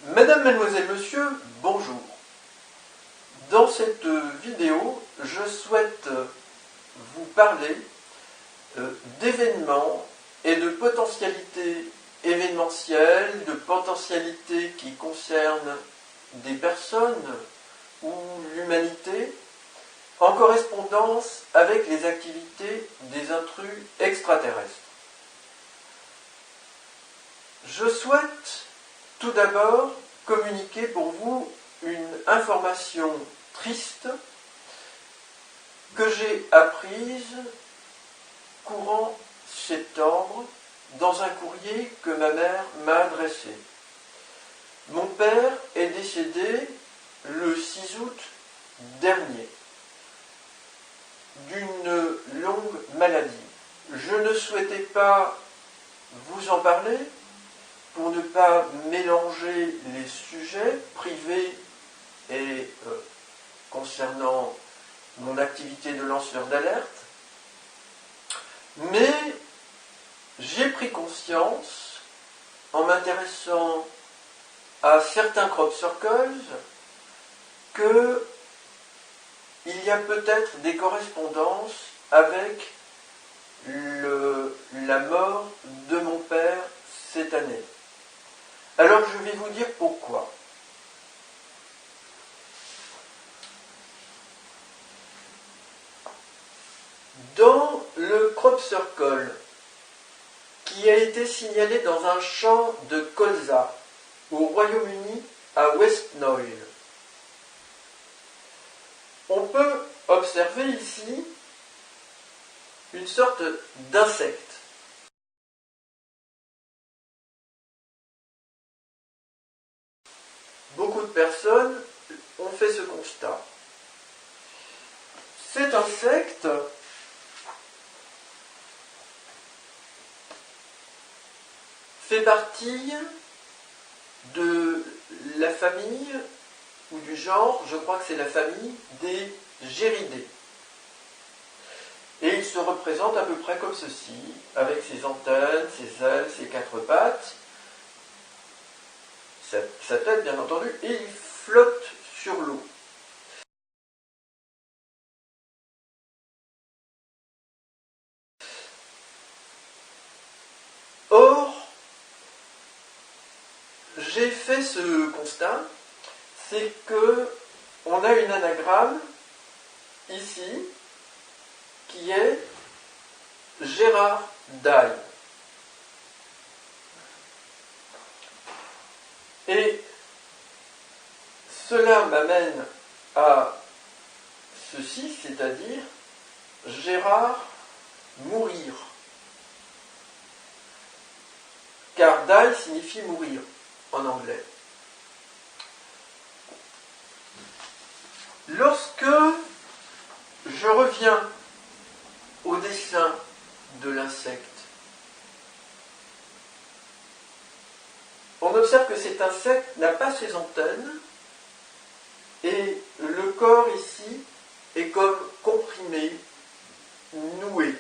Mesdames, Mesdemoiselles, Messieurs, bonjour. Dans cette vidéo, je souhaite vous parler d'événements et de potentialités événementielles, de potentialités qui concernent des personnes ou l'humanité, en correspondance avec les activités des intrus extraterrestres. Je souhaite tout d'abord communiquer pour vous une information triste que j'ai apprise courant septembre dans un courrier que ma mère m'a adressé. Mon père est décédé le 6 août dernier d'une longue maladie. Je ne souhaitais pas vous en parler pour ne pas mélanger les sujets privés et concernant mon activité de lanceur d'alerte, mais j'ai pris conscience, en m'intéressant à certains crop circles, qu'il y a peut-être des correspondances avec la mort de mon père cette année. Alors je vais vous dire pourquoi. Dans le crop circle qui a été signalé dans un champ de colza au Royaume-Uni à West Nile, on peut observer ici une sorte d'insecte. Beaucoup de personnes ont fait ce constat. Cet insecte fait partie de la famille ou du genre, je crois que c'est la famille des Géridés. Et il se représente à peu près comme ceci, avec ses antennes, ses ailes, ses quatre pattes, sa tête bien entendu, et il flotte sur l'eau. Or, j'ai fait ce constat, c'est que on a une anagramme ici qui est Gérard Daille. Et cela m'amène à ceci, c'est-à-dire Gérard mourir. Car die signifie mourir en anglais. Lorsque je reviens au dessin de l'insecte, on observe que cet insecte n'a pas ses antennes et le corps ici est comme comprimé, noué.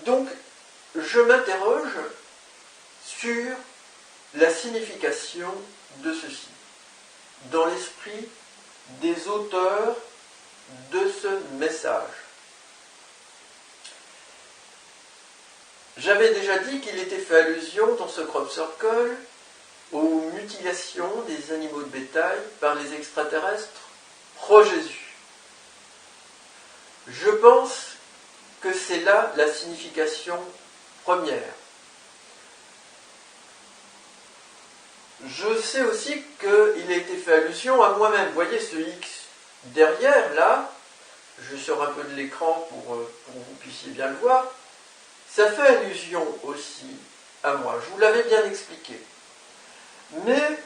Donc, je m'interroge sur la signification de ceci, dans l'esprit des auteurs de ce message. J'avais déjà dit qu'il était fait allusion dans ce crop circle aux mutilations des animaux de bétail par les extraterrestres pro-Jésus. Je pense que c'est là la signification première. Je sais aussi qu'il a été fait allusion à moi-même. Vous voyez ce X derrière, là, je sors un peu de l'écran pour que vous puissiez bien le voir, ça fait allusion aussi à moi. Je vous l'avais bien expliqué. Mais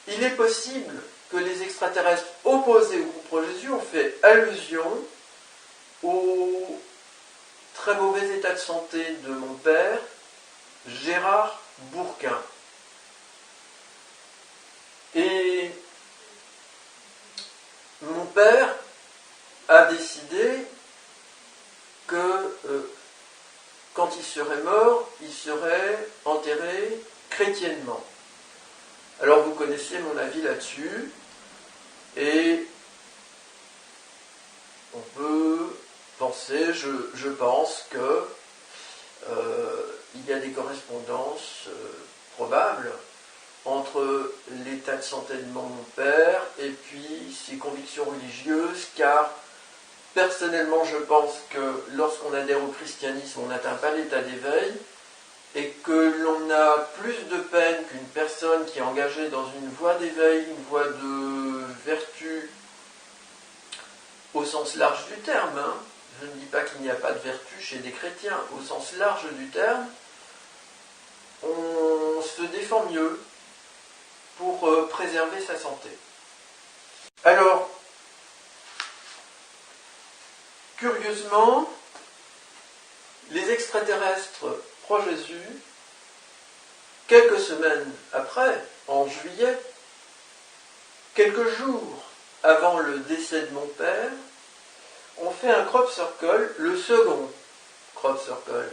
il est possible que les extraterrestres opposés au groupe pro-Jésus ont fait allusion au très mauvais état de santé de mon père, Gérard Bourquin. Et mon père a décidé que quand quand il serait mort, il serait enterré chrétiennement. Alors vous connaissez mon avis là-dessus, et on peut penser, je pense que il y a des correspondances probables entre l'état de santé de mon père et puis ses convictions religieuses, car personnellement je pense que lorsqu'on adhère au christianisme, on n'atteint pas l'état d'éveil, et que l'on a plus de peine qu'une personne qui est engagée dans une voie d'éveil, une voie de vertu, au sens large du terme. Hein. Je ne dis pas qu'il n'y a pas de vertu chez des chrétiens. Au sens large du terme, on se défend mieux pour préserver sa santé. Alors, curieusement, les extraterrestres pro-Jésus, quelques semaines après, en juillet, quelques jours avant le décès de mon père, on fait un crop circle, le second crop circle,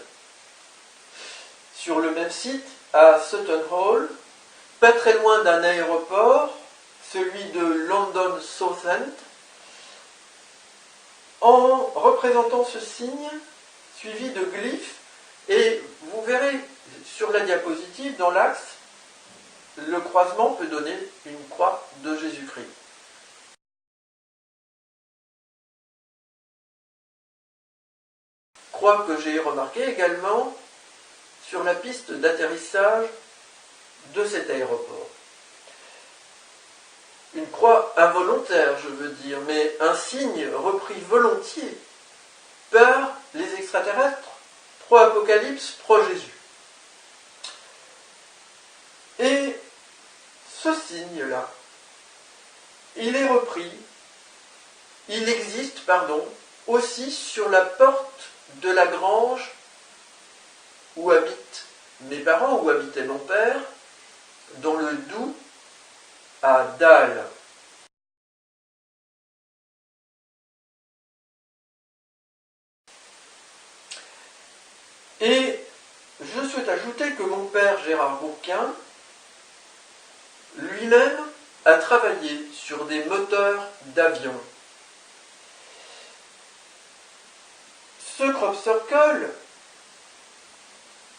sur le même site, à Sutton Hall, pas très loin d'un aéroport, celui de London Southend, en représentant ce signe, suivi de glyphes, et vous verrez sur la diapositive, dans l'axe, le croisement peut donner une croix de Jésus-Christ. Croix que j'ai remarquée également sur la piste d'atterrissage de cet aéroport. Une croix involontaire, je veux dire, mais un signe repris volontiers par les extraterrestres pro-apocalypse, pro-Jésus. Et ce signe-là, il est repris, il existe, aussi sur la porte de la grange où habitent mes parents, où habitait mon père, dans le Doubs, à Dal. Et je souhaite ajouter que mon père Gérard Bourquin, lui-même, a travaillé sur des moteurs d'avion. Ce crop circle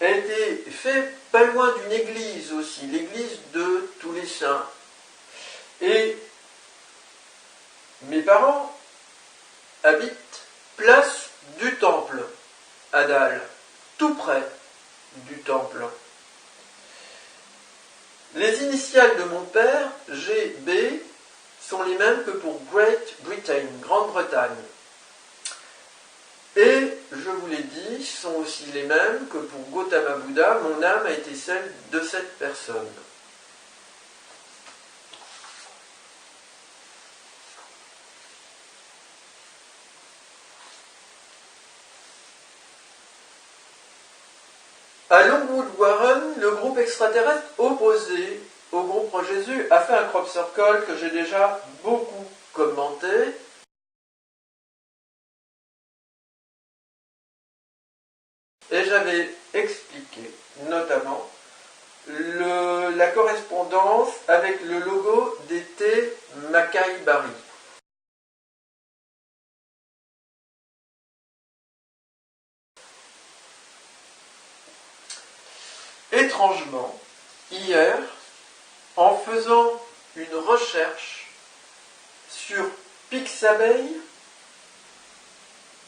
a été fait pas loin d'une église aussi, l'église de tous les saints. Et mes parents habitent place du Temple, à Dal, tout près du Temple. Les initiales de mon père, GB, sont les mêmes que pour Great Britain, Grande-Bretagne. Et, je vous l'ai dit, sont aussi les mêmes que pour Gautama Buddha, mon âme a été celle de cette personne. À Longwood Warren, le groupe extraterrestre opposé au groupe pro-Jésus a fait un crop circle que j'ai déjà beaucoup commenté. Et j'avais expliqué notamment la correspondance avec le logo des thés Mackay Barry. Étrangement, hier, en faisant une recherche sur Pixabay,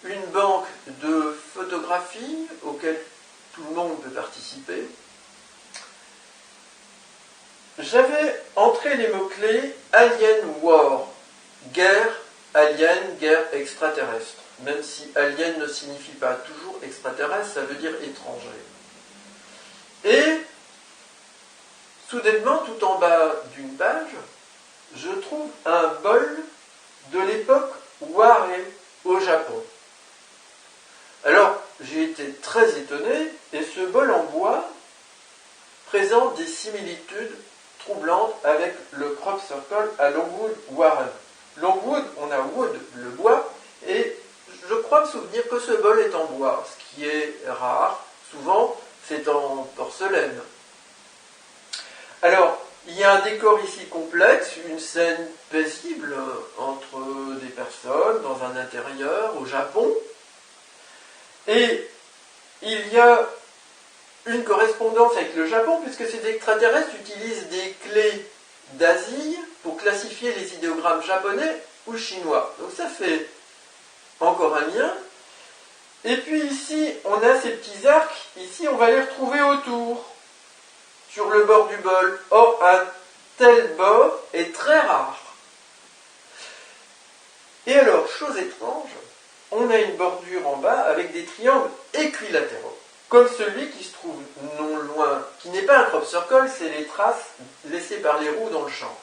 une banque de photographie auquel tout le monde peut participer, j'avais entré les mots-clés Alien War, guerre alien, guerre extraterrestre. Même si alien ne signifie pas toujours extraterrestre, ça veut dire étranger. Et, soudainement, tout en bas d'une page, je trouve un bol de l'époque Warei au Japon. Alors, j'ai été très étonné, et ce bol en bois présente des similitudes troublantes avec le crop circle à Longwood Warren. Longwood, on a wood, le bois, et je crois me souvenir que ce bol est en bois, ce qui est rare. souvent c'est en porcelaine. Alors, il y a un décor ici complexe, une scène paisible entre des personnes dans un intérieur au Japon. Et il y a une correspondance avec le Japon, puisque ces extraterrestres utilisent des clés d'Asie pour classifier les idéogrammes japonais ou chinois. Donc ça fait encore un lien. Et puis ici, on a ces petits arcs. Ici, on va les retrouver autour, sur le bord du bol. Or, un tel bord est très rare. Et alors, chose étrange, on a une bordure en bas avec des triangles équilatéraux, comme celui qui se trouve non loin, qui n'est pas un crop circle, c'est les traces laissées par les roues dans le champ.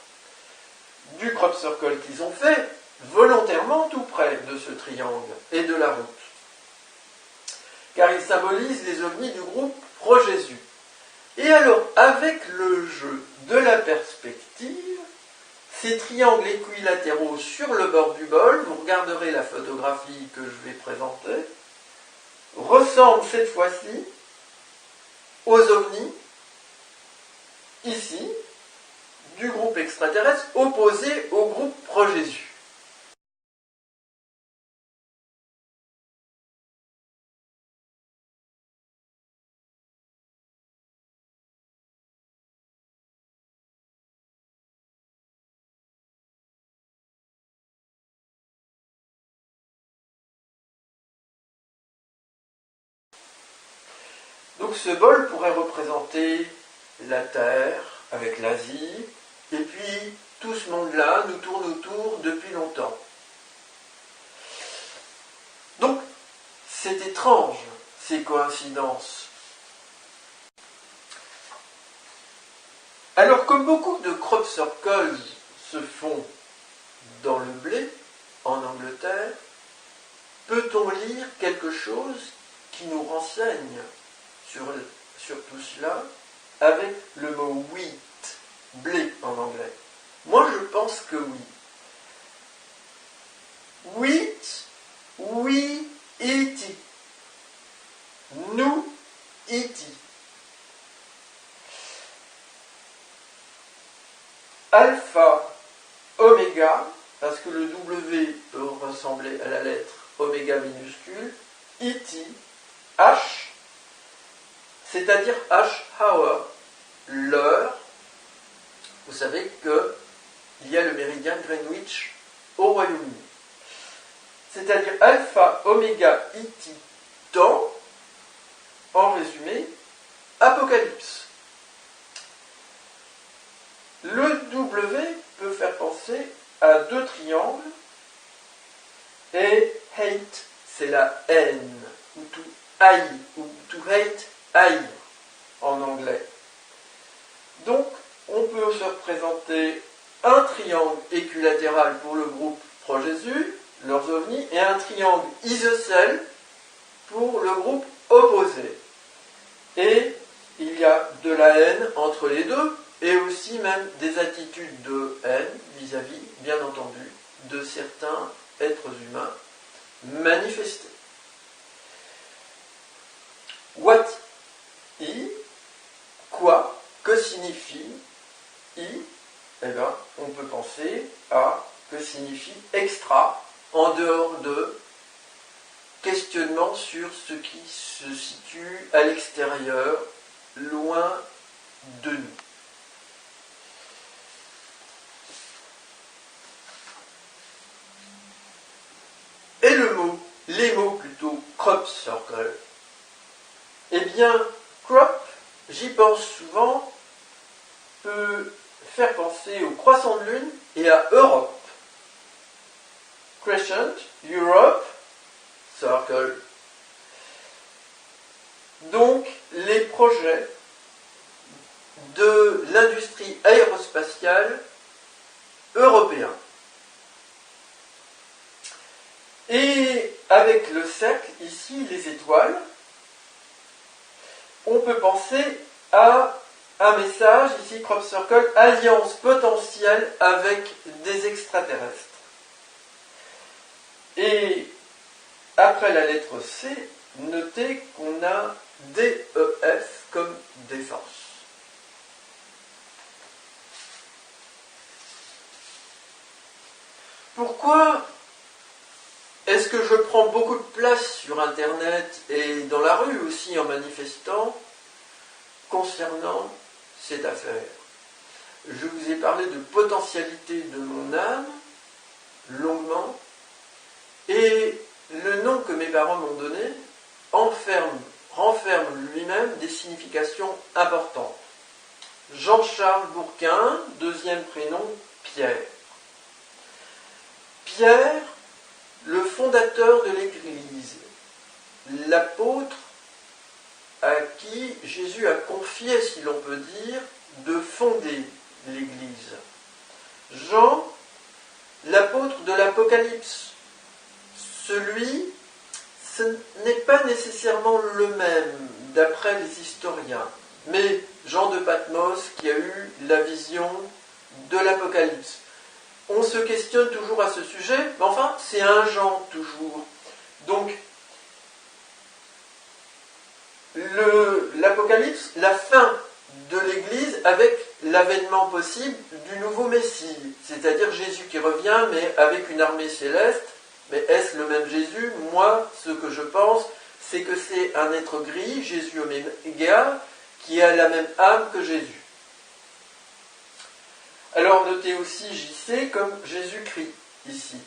Du crop circle qu'ils ont fait volontairement tout près de ce triangle et de la route. Car il symbolise les ovnis du groupe Pro-Jésus. Et alors, avec le jeu de la perspective, ces triangles équilatéraux sur le bord du bol, vous regarderez la photographie que je vais présenter, ressemblent cette fois-ci aux ovnis, ici, du groupe extraterrestre opposé au groupe Pro-Jésus. Donc ce bol pourrait représenter la Terre avec l'Asie, et puis tout ce monde-là nous tourne autour depuis longtemps. Donc c'est étrange, ces coïncidences. Alors comme beaucoup de crop circles se font dans le blé, en Angleterre, peut-on lire quelque chose qui nous renseigne sur tout cela avec le mot wheat, blé en anglais? Moi je pense que oui. Wheat, we eat it. Nous eat it. Alpha, oméga, parce que le W peut ressembler à la lettre oméga minuscule, E.T., H, c'est-à-dire H hour, l'heure. Vous savez qu'il y a le méridien Greenwich au Royaume-Uni. C'est-à-dire alpha, oméga, E.T., temps, en résumé, apocalypse. Le W peut faire penser à deux triangles, et hate, c'est la haine, ou to haïr, ou to hate, haïr, en anglais. Donc, on peut se représenter un triangle équilatéral pour le groupe Pro-Jésus, leurs ovnis, et un triangle isocèle pour le groupe opposé. Et il y a de la haine entre les deux, et aussi même des attitudes de haine vis-à-vis, bien entendu, de certains êtres humains manifestés. What I, quoi, que signifie I? Eh bien, on peut penser à que signifie extra, en dehors de questionnement sur ce qui se situe à l'extérieur, loin de nous. Et les mots plutôt, crop circle. Eh bien, crop, j'y pense souvent, peut faire penser au croissant de lune et à Europe. Crescent, Europe, circle. Donc, les projets de l'industrie aérospatiale européenne. Et avec le cercle, ici, les étoiles, on peut penser à un message, ici, crop circle, alliance potentielle avec des extraterrestres. Et après la lettre C, notez qu'on a DEF comme défense. Pourquoi est-ce que je prends beaucoup de place sur Internet et dans la rue aussi en manifestant concernant cette affaire? Je vous ai parlé de potentialité de mon âme, longuement, et le nom que mes parents m'ont donné renferme lui-même des significations importantes. Jean-Charles Bourquin, deuxième prénom, Pierre. Pierre, le fondateur de l'Église, l'apôtre à qui Jésus a confié, si l'on peut dire, de fonder l'Église. Jean, l'apôtre de l'Apocalypse. Celui, ce n'est pas nécessairement le même, d'après les historiens, mais Jean de Patmos qui a eu la vision de l'Apocalypse. On se questionne toujours à ce sujet, mais enfin, c'est un Jean toujours. Donc, l'Apocalypse, la fin de l'Église avec l'avènement possible du nouveau Messie, c'est-à-dire Jésus qui revient, mais avec une armée céleste. Mais est-ce le même Jésus? Moi, ce que je pense, c'est que c'est un être gris, Jésus Oméga, qui a la même âme que Jésus. Alors, notez aussi JC comme Jésus-Christ, ici.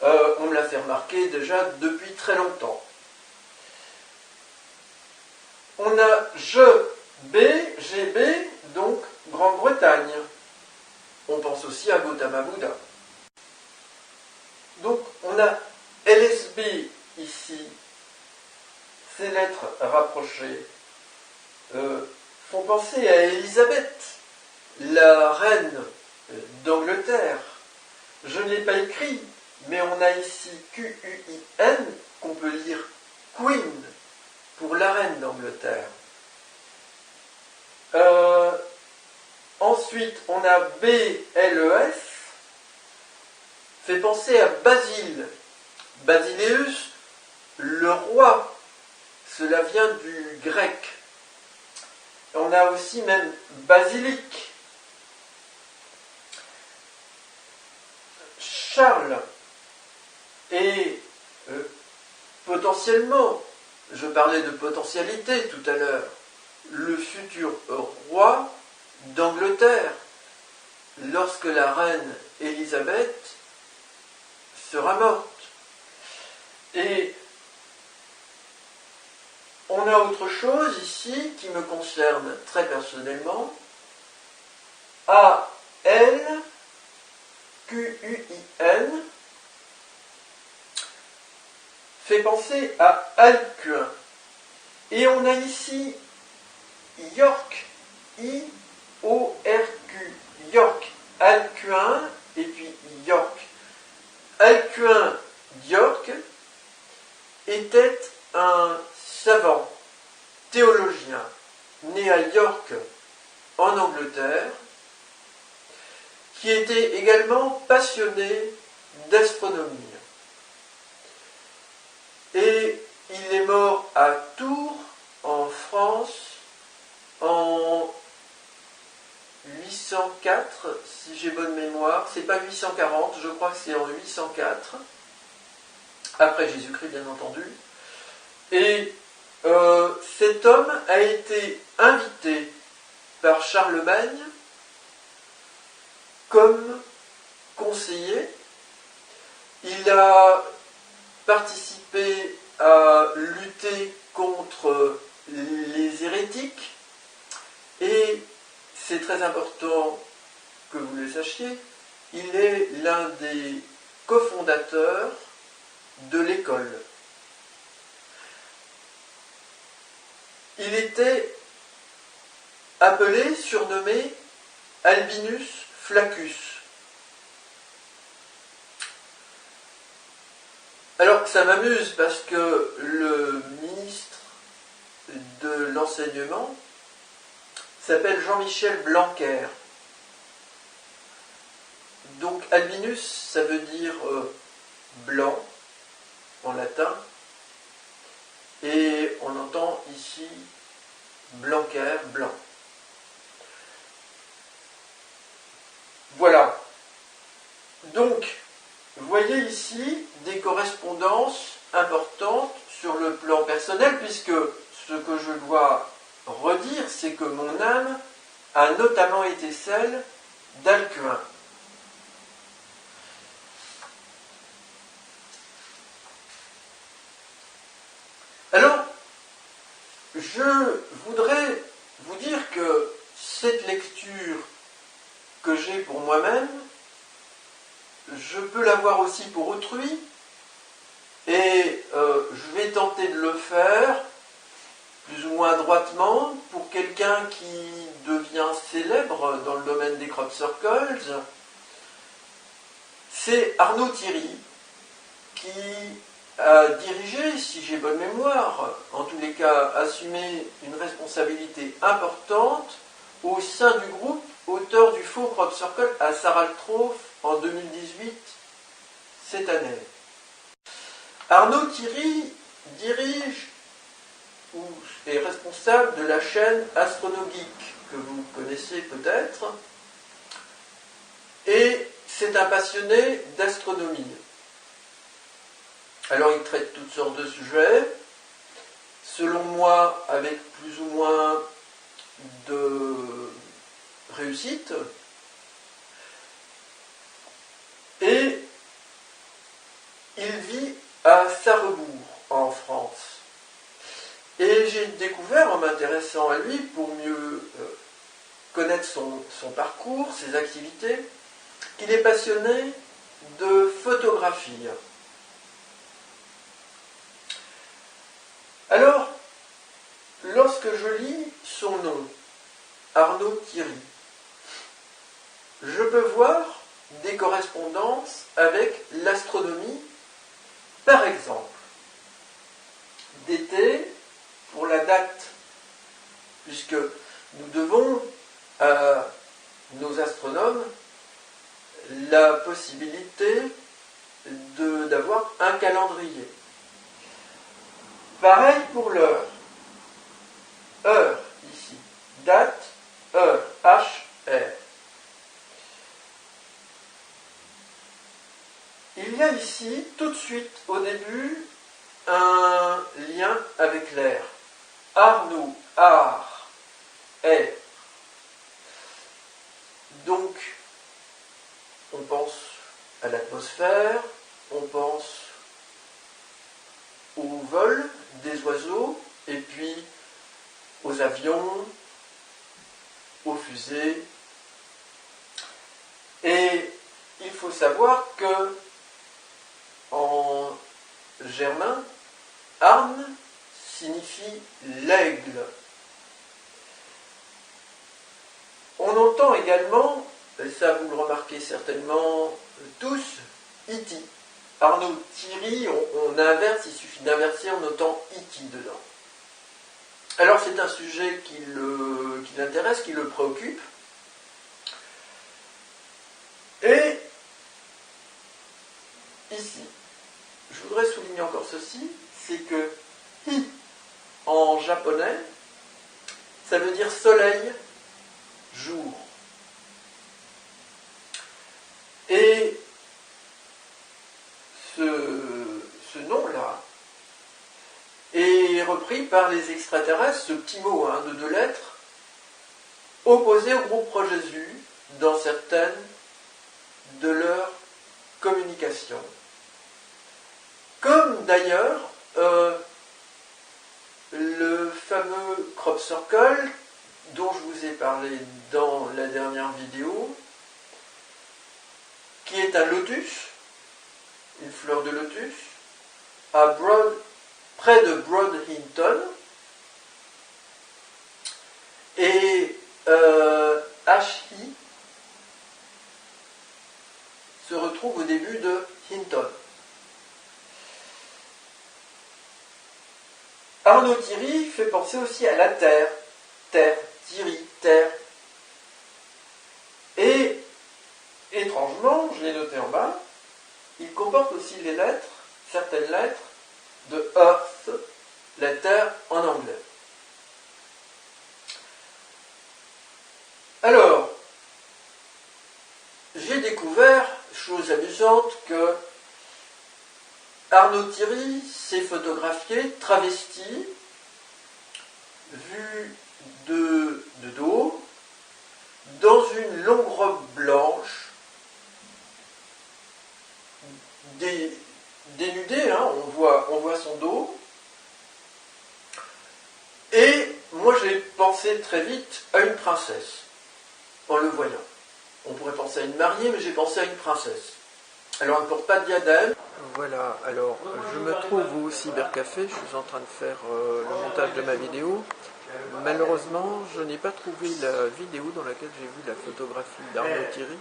On me l'a fait remarquer déjà depuis très longtemps. On a GB, donc Grande-Bretagne. On pense aussi à Gautama Bouddha. Donc, on a LSB ici. Ces lettres rapprochées font penser à Élisabeth, la reine d'Angleterre. Je ne l'ai pas écrit, mais on a ici Quin, qu'on peut lire Queen, pour la reine d'Angleterre. Ensuite, on a BLES, fait penser à Basile. Basileus, le roi. Cela vient du grec. On a aussi même basilic. Charles. Et potentiellement, je parlais de potentialité tout à l'heure, le futur roi d'Angleterre, lorsque la reine Élisabeth sera morte. Et on a autre chose ici qui me concerne très personnellement. ALQUIN fait penser à Alcuin. Et on a ici York, I-O-R-Q, York, Alcuin, et puis York. Alcuin d'York était un savant, théologien, né à York, en Angleterre, qui était également passionné d'astronomie. Et il est mort à Tours, en France, en 804, si j'ai bonne mémoire. C'est pas 840, je crois que c'est en 804, après Jésus-Christ bien entendu. Et cet homme a été invité par Charlemagne comme conseiller. Il a participé à lutter contre les hérétiques, et c'est très important que vous le sachiez, il est l'un des cofondateurs de l'école. Il était appelé, surnommé Albinus Flaccus. Alors, ça m'amuse parce que le ministre de l'enseignement s'appelle Jean-Michel Blanquer. Donc, Albinus, ça veut dire blanc en latin. on entend ici Blanquer, blanc. Voilà. Donc, vous voyez ici des correspondances importantes sur le plan personnel, puisque ce que je dois redire, c'est que mon âme a notamment été celle d'Alcuin. Alors, je voudrais vous dire que cette lecture que j'ai pour moi-même, je peux l'avoir aussi pour autrui, et je vais tenter de le faire plus ou moins adroitement pour quelqu'un qui devient célèbre dans le domaine des crop circles. C'est Arnaud Thierry qui a dirigé, si j'ai bonne mémoire, en tous les cas assumé une responsabilité importante au sein du groupe auteur du faux crop circle à Saraltroph en 2018, cette année. Arnaud Thierry dirige ou est responsable de la chaîne Astronogeek, que vous connaissez peut-être, et c'est un passionné d'astronomie. Alors il traite toutes sortes de sujets, selon moi avec plus ou moins de réussite, et il vit à Sarrebourg, en France. Et j'ai découvert, en m'intéressant à lui, pour mieux connaître son parcours, ses activités, qu'il est passionné de photographie. Alors, lorsque je lis son nom, Arnaud Thierry, je peux voir des correspondances avec l'astronomie, par exemple, d'été, pour la date, puisque nous devons à nos astronomes la possibilité d'avoir un calendrier. Pareil pour l'heure. Heure, ici. Date, heure, H-R. Il y a ici, tout de suite, au début, un lien avec l'air. Arnaud, art, air. Donc, on pense à l'atmosphère, on pense au vol des oiseaux, et puis aux avions, aux fusées. Et il faut savoir que en germain, Arn signifie l'aigle. On entend également, et ça vous le remarquez certainement tous, iti. Arnaud Thierry, on inverse, il suffit d'inverser, on entend iti dedans. Alors c'est un sujet qui l'intéresse, qui le préoccupe. Et ici, je voudrais souligner encore ceci, c'est que i en japonais, ça veut dire soleil, jour. Et ce nom-là est repris par les extraterrestres, ce petit mot de 2 lettres, opposé au groupe Pro-Jésus dans certaines de leurs communications. Comme d'ailleurs le fameux crop circle dont je vous ai parlé dans la dernière vidéo, qui est un lotus, une fleur de lotus, près de Broadhinton, et HI se retrouve au début de Hinton. Arnaud Thierry fait penser aussi à la Terre. Terre, Thierry, Terre. Et, étrangement, je l'ai noté en bas, il comporte aussi les lettres, certaines lettres, de Earth, la Terre en anglais. Alors, j'ai découvert, chose amusante, que Arnaud Thierry s'est photographié travesti, vu de dos, dans une longue robe blanche, dénudée, hein, on voit son dos. Et moi j'ai pensé très vite à une princesse, en le voyant. On pourrait penser à une mariée, mais j'ai pensé à une princesse. Alors elle ne porte pas de diadème. Voilà, alors je me trouve au cybercafé, je suis en train de faire le montage de ma vidéo. Malheureusement, je n'ai pas trouvé la vidéo dans laquelle j'ai vu la photographie d'Arnaud Thierry,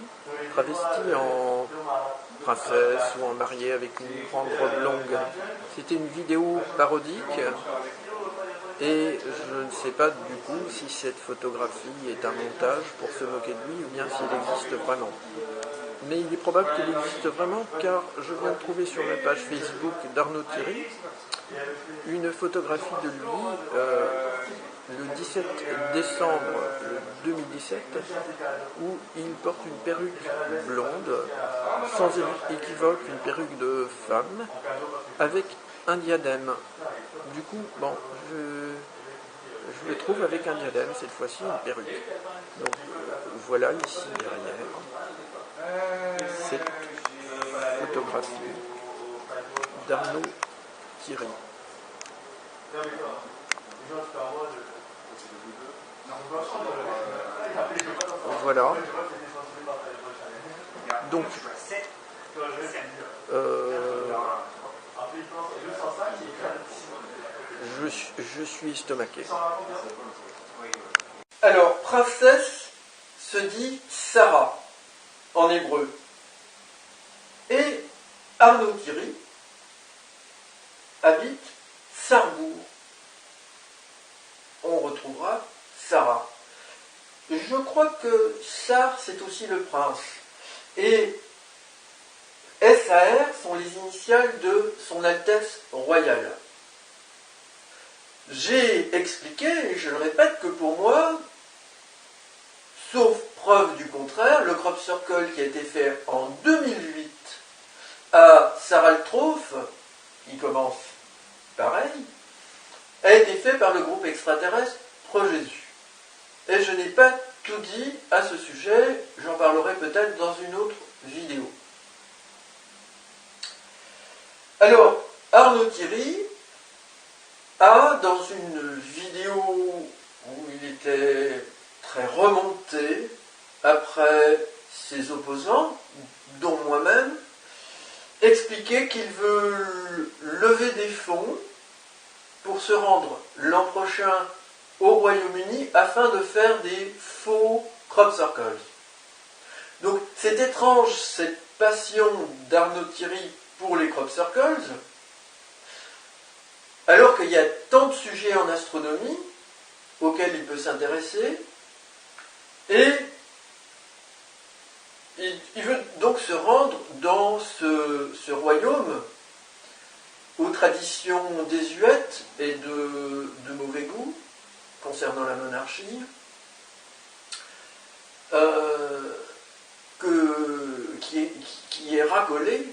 travesti en princesse ou en mariée avec une grande robe longue. C'était une vidéo parodique et je ne sais pas du coup si cette photographie est un montage pour se moquer de lui ou bien s'il existe vraiment. Mais il est probable qu'il existe vraiment car je viens de trouver sur la page Facebook d'Arnaud Thierry une photographie de lui le 17 décembre 2017 où il porte une perruque blonde, sans équivoque une perruque de femme, avec un diadème. Du coup, bon, je le trouve avec un diadème, cette fois-ci une perruque. Donc voilà ici derrière cette photographie d'Arnaud Thierry. Voilà. Donc, je suis estomaqué. Alors, princesse se dit Sarah en hébreu. Et Arnaud Thierry habite Sarrebourg. On retrouvera Sarah. Je crois que Sar, c'est aussi le prince. Et SAR sont les initiales de son Altesse royale. J'ai expliqué, et je le répète, que pour moi, sauf preuve du contraire, le crop circle qui a été fait en 2008 à Saraltrof, qui commence pareil, a été fait par le groupe extraterrestre Pro-Jésus. Et je n'ai pas tout dit à ce sujet, j'en parlerai peut-être dans une autre vidéo. Alors, Arnaud Thierry a, dans une vidéo où il était très remonté après ses opposants, dont moi-même, expliqué qu'il veut lever des fonds pour se rendre l'an prochain au Royaume-Uni afin de faire des faux crop circles. Donc c'est étrange cette passion d'Arnaud Thierry pour les crop circles, alors qu'il y a tant de sujets en astronomie auxquels il peut s'intéresser, et il veut donc se rendre dans ce royaume aux traditions désuètes et de mauvais goût concernant la monarchie, qui est racolé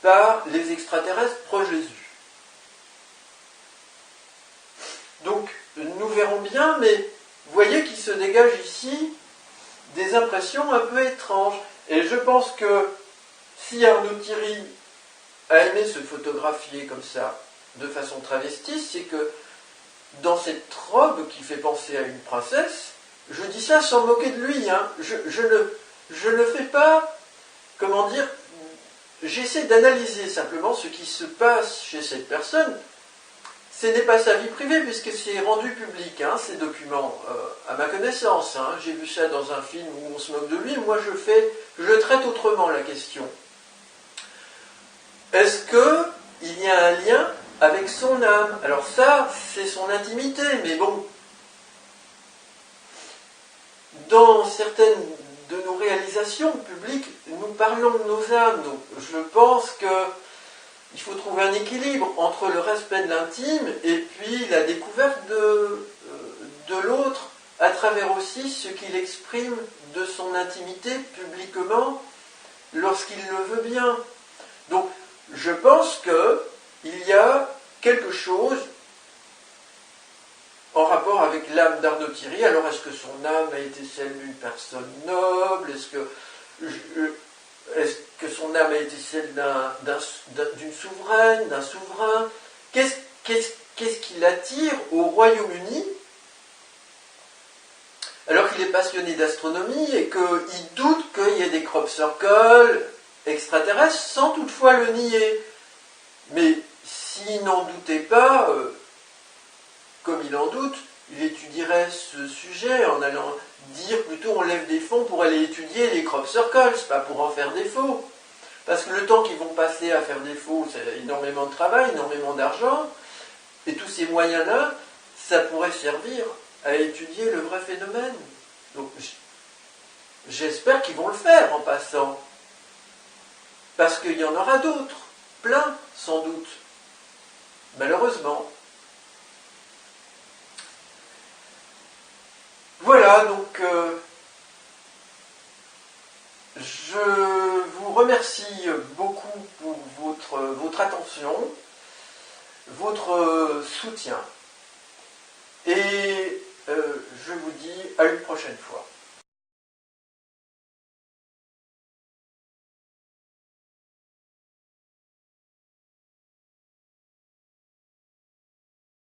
par les extraterrestres pro-Jésus. Donc, nous verrons bien, mais vous voyez qu'il se dégage ici des impressions un peu étranges. Et je pense que si Arnaud Thierry a aimé se photographier comme ça, de façon travestie, c'est que dans cette robe qui fait penser à une princesse, je dis ça sans me moquer de lui, hein. Je ne fais pas, comment dire, j'essaie d'analyser simplement ce qui se passe chez cette personne. Ce n'est pas sa vie privée, puisque c'est rendu public, hein, ces documents, à ma connaissance. Hein. J'ai vu ça dans un film où on se moque de lui, moi je traite autrement la question. Est-ce qu'il y a un lien avec son âme? Alors ça, c'est son intimité, mais bon, dans certaines de nos réalisations publiques, nous parlons de nos âmes, donc je pense que il faut trouver un équilibre entre le respect de l'intime et puis la découverte de l'autre, à travers aussi ce qu'il exprime de son intimité publiquement lorsqu'il le veut bien. Donc, je pense qu'il y a quelque chose en rapport avec l'âme d'Arnaud Thierry. Alors, est-ce que son âme a été celle d'une personne noble? Est-ce que son âme a été celle d'une souveraine, d'un souverain? Qu'est-ce qui l'attire au Royaume-Uni alors qu'il est passionné d'astronomie et qu'il doute qu'il y ait des crop circles extraterrestres sans toutefois le nier? Mais s'il n'en doutait pas, comme il en doute, il étudierait ce sujet en allant dire plutôt on lève des fonds pour aller étudier les crop circles, pas pour en faire des faux. Parce que le temps qu'ils vont passer à faire des faux, c'est énormément de travail, énormément d'argent, et tous ces moyens-là, ça pourrait servir à étudier le vrai phénomène. Donc j'espère qu'ils vont le faire en passant. Parce qu'il y en aura d'autres, plein sans doute. Malheureusement. Voilà, donc je vous remercie beaucoup pour votre attention, votre soutien. Et je vous dis à une prochaine fois.